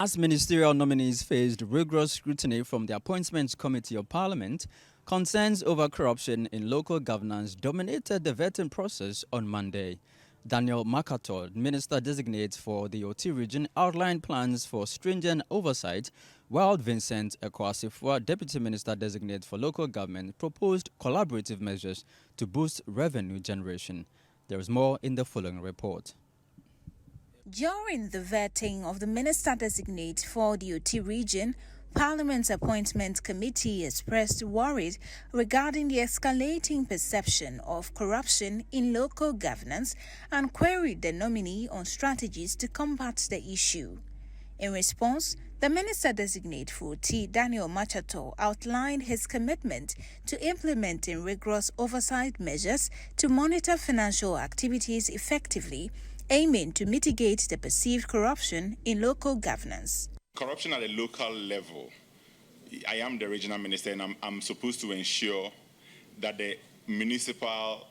As ministerial nominees faced rigorous scrutiny from the Appointments Committee of Parliament, concerns over corruption in local governance dominated the vetting process on Monday. Daniel Makator, Minister-designate for the Oti region, outlined plans for stringent oversight, while Vincent Ekwasifwa, Deputy Minister-designate for local government, proposed collaborative measures to boost revenue generation. There is more in the following report. During the vetting of the Minister-designate for the Oti region, Parliament's Appointment Committee expressed worries regarding the escalating perception of corruption in local governance and queried the nominee on strategies to combat the issue. In response, the Minister-designate for Oti, Daniel Makator, outlined his commitment to implementing rigorous oversight measures to monitor financial activities effectively, aiming to mitigate the perceived corruption in local governance. Corruption at a local level. I am the regional minister, and I'm supposed to ensure that the municipal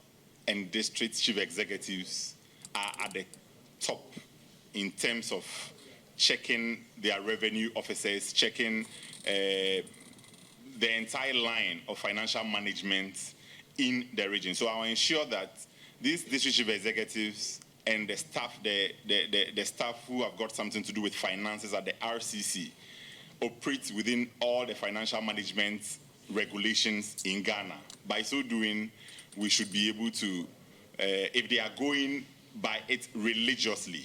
and district chief executives are at the top in terms of checking their revenue officers, checking the entire line of financial management in the region. So I will ensure that these district chief executives and the staff, the staff who have got something to do with finances at the RCC operate within all the financial management regulations in Ghana. By so doing, we should be able to, if they are going by it religiously,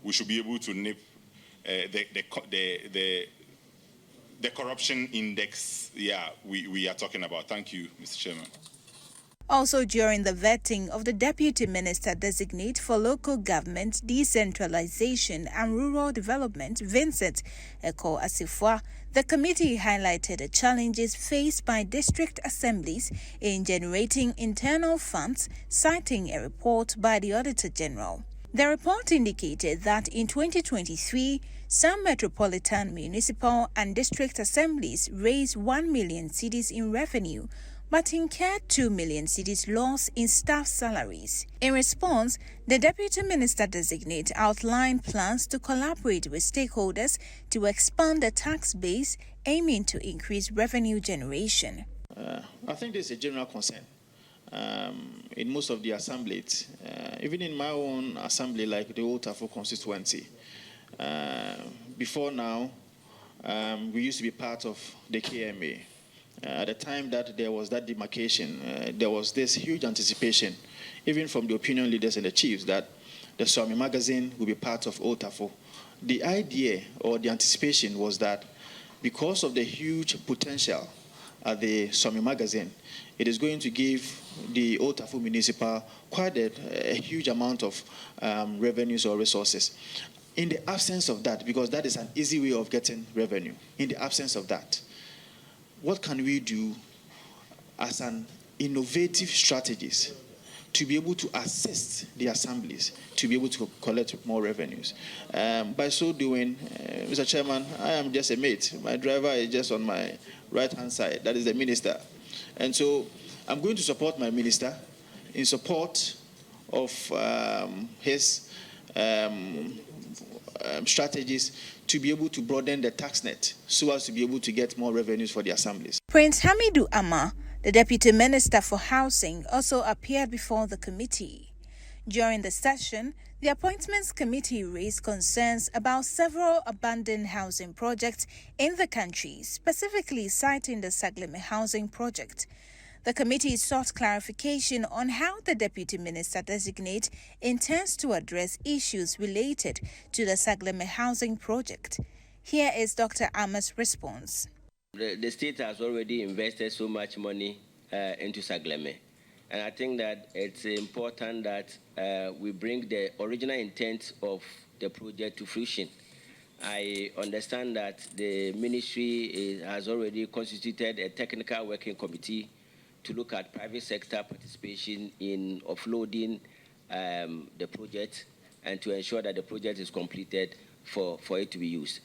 we should be able to nip the corruption index. Yeah, we are talking about. Thank you, Mr. Chairman. Also during the vetting of the Deputy Minister-designate for Local Government, Decentralization and Rural Development, Vincent Ekwasifwa, the committee highlighted the challenges faced by district assemblies in generating internal funds, citing a report by the Auditor General. The report indicated that in 2023, some metropolitan, municipal and district assemblies raised 1 million cedis in revenue, but incurred 2 million cedis loss in staff salaries. In response, the Deputy Minister-designate outlined plans to collaborate with stakeholders to expand the tax base, aiming to increase revenue generation. I think there's a general concern in most of the assemblies, even in my own assembly, like the Otafo constituency. Before now, we used to be part of the KMA. At the time that there was that demarcation, there was this huge anticipation, even from the opinion leaders and the chiefs, that the Swami magazine will be part of Otafo. The idea or the anticipation was that because of the huge potential at the Swami magazine, it is going to give the Otafo municipal quite a huge amount of revenues or resources. In the absence of that, because that is an easy way of getting revenue, in the absence of that, what can we do as an innovative strategies to be able to assist the assemblies to be able to collect more revenues? By so doing, Mr. Chairman, I am just a mate. My driver is just on my right-hand side. That is the minister. And so I'm going to support my minister in support of his strategies to be able to broaden the tax net so as to be able to get more revenues for the assemblies. Prince Hamidu Ama, the Deputy Minister for Housing, also appeared before the committee. During the session, the Appointments Committee raised concerns about several abandoned housing projects in the country, specifically citing the Sagleme housing project. The committee sought clarification on how the Deputy Minister-designate intends to address issues related to the Sagleme housing project. Here is Dr. Ama's response. The state has already invested so much money into Sagleme, and I think that it's important that we bring the original intent of the project to fruition. I understand that the ministry has already constituted a technical working committee to look at private sector participation in offloading the project and to ensure that the project is completed for it to be used.